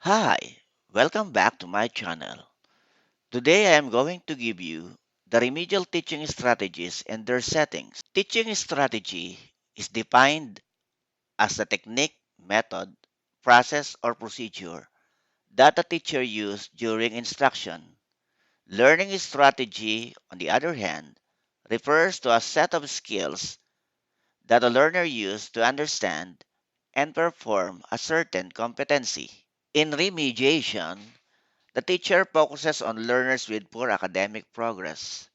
Hi, welcome back to my channel. Today I am going to give you the remedial teaching strategies and their settings. Teaching strategy is defined as a technique, method, process, or procedure that a teacher uses during instruction. Learning strategy, on the other hand, refers to a set of skills that a learner uses to understand and perform a certain competency. In remediation, the teacher focuses on learners with poor academic progress.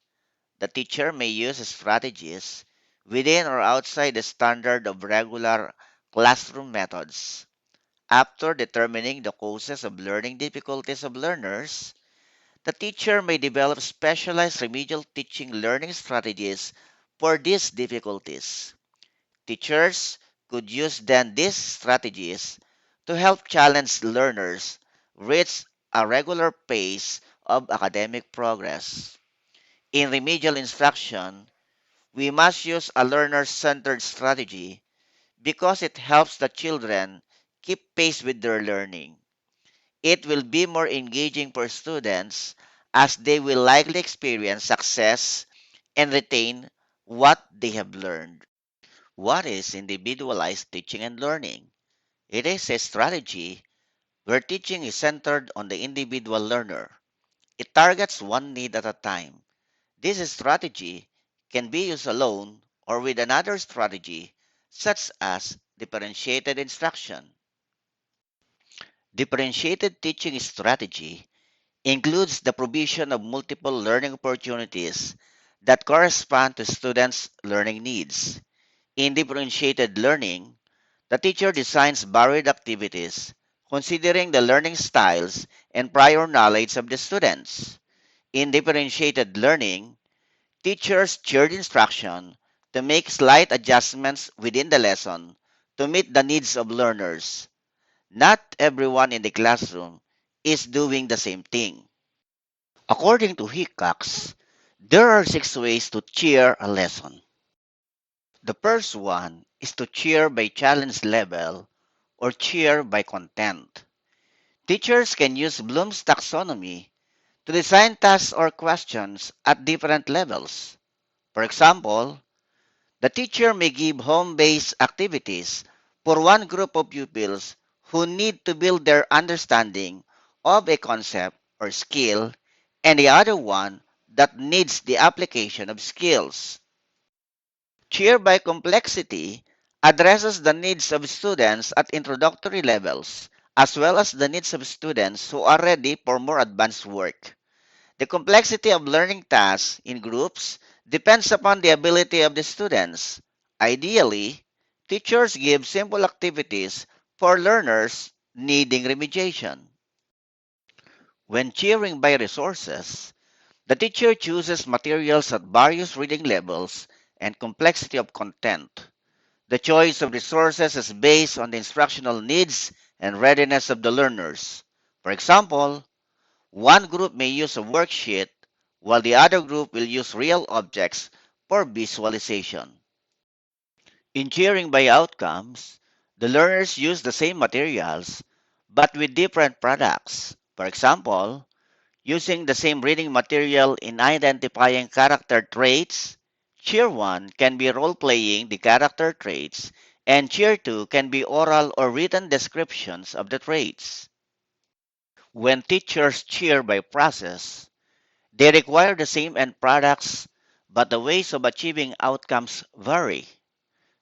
The teacher may use strategies within or outside the standard of regular classroom methods. After determining the causes of learning difficulties of learners, the teacher may develop specialized remedial teaching learning strategies for these difficulties. Teachers could use then these strategies to help challenge learners reach a regular pace of academic progress. In remedial instruction, we must use a learner centered strategy because it helps the children keep pace with their learning. It will be more engaging for students as they will likely experience success and retain what they have learned. What is individualized teaching and learning? It is a strategy where teaching is centered on the individual learner. It targets one need at a time. This strategy can be used alone or with another strategy, such as differentiated instruction. Differentiated teaching strategy includes the provision of multiple learning opportunities that correspond to students' learning needs. In differentiated learning, the teacher designs varied activities considering the learning styles and prior knowledge of the students. In differentiated learning, teachers tiered instruction to make slight adjustments within the lesson to meet the needs of learners. Not everyone in the classroom is doing the same thing. According to Hickox, there are 6 ways to cheer a lesson. The first one is to cheer by challenge level or cheer by content. Teachers can use Bloom's taxonomy to design tasks or questions at different levels. For example, the teacher may give home-based activities for one group of pupils who need to build their understanding of a concept or skill and the other one that needs the application of skills. Cheer by complexity addresses the needs of students at introductory levels as well as the needs of students who are ready for more advanced work. The complexity of learning tasks in groups depends upon the ability of the students. Ideally, teachers give simple activities for learners needing remediation. When cheering by resources, the teacher chooses materials at various reading levels and complexity of content. The choice of resources is based on the instructional needs and readiness of the learners. For example, one group may use a worksheet while the other group will use real objects for visualization. In cheering by outcomes, the learners use the same materials but with different products. For example, using the same reading material in identifying character traits, Cheer 1 can be role playing the character traits, and Cheer 2 can be oral or written descriptions of the traits. When teachers cheer by process, they require the same end products, but the ways of achieving outcomes vary.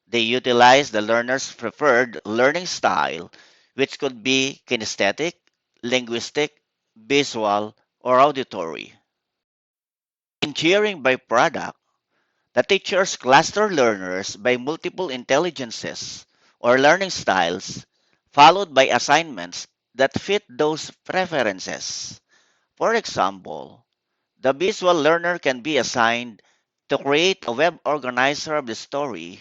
They utilize the learner's preferred learning style, which could be kinesthetic, linguistic, visual, or auditory. In cheering by product, the teachers cluster learners by multiple intelligences or learning styles, followed by assignments that fit those preferences. For example, the visual learner can be assigned to create a web organizer of the story,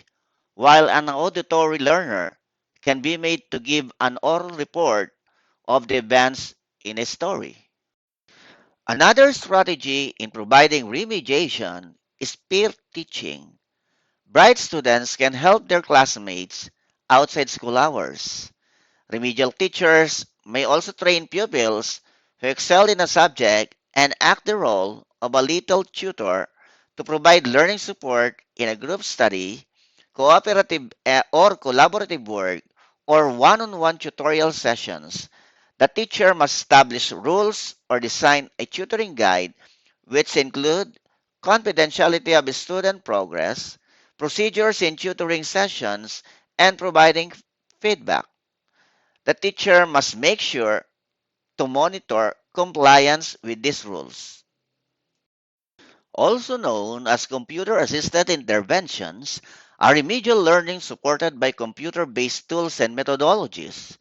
while an auditory learner can be made to give an oral report of the events in a story. Another strategy in providing remediation is peer teaching. Bright students can help their classmates outside school hours. Remedial teachers may also train pupils who excel in a subject and act the role of a little tutor to provide learning support in a group study, cooperative or collaborative work, or one-on-one tutorial sessions. The teacher must establish rules or design a tutoring guide which include confidentiality of student progress, procedures in tutoring sessions, and providing feedback. The teacher must make sure to monitor compliance with these rules. Also known as computer-assisted interventions, are remedial learning supported by computer-based tools and methodologies.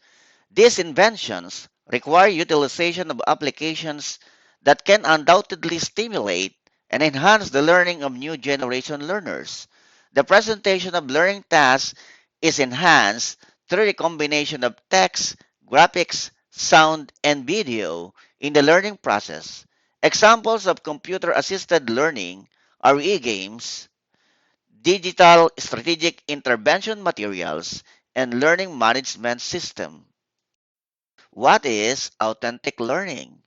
These inventions require utilization of applications that can undoubtedly stimulate and enhance the learning of new generation learners. The presentation of learning tasks is enhanced through the combination of text, graphics, sound, and video in the learning process. Examples of computer assisted learning are e-games, digital strategic intervention materials, and learning management system. What is authentic learning?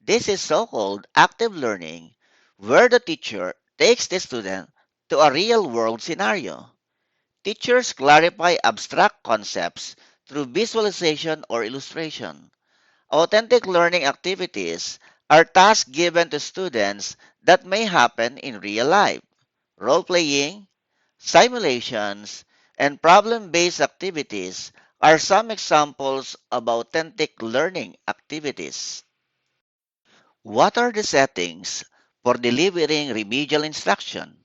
This is so-called active learning, where the teacher takes the student to a real-world scenario. Teachers clarify abstract concepts through visualization or illustration. Authentic learning activities are tasks given to students that may happen in real life. Role-playing, simulations, and problem-based activities are some examples of authentic learning activities. What are the settings for delivering remedial instruction?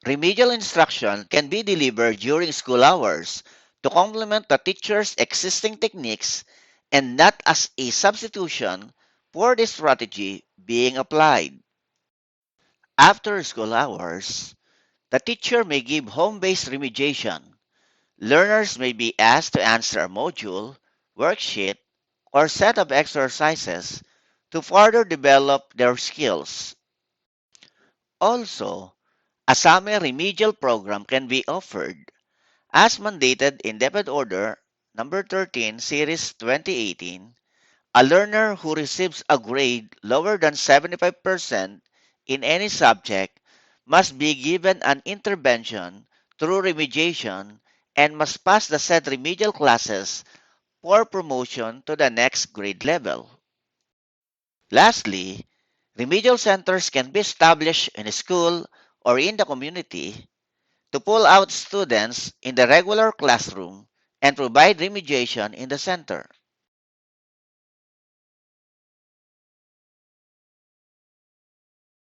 Remedial instruction can be delivered during school hours to complement the teacher's existing techniques and not as a substitution for the strategy being applied. After school hours, the teacher may give home-based remediation. Learners may be asked to answer a module, worksheet, or set of exercises to further develop their skills. Also, a summer remedial program can be offered as mandated in Debit Order number 13 Series 2018. A learner who receives a grade lower than 75% in any subject must be given an intervention through remediation and must pass the said remedial classes for promotion to the next grade level. Lastly, remedial centers can be established in a school or in the community to pull out students in the regular classroom and provide remediation in the center.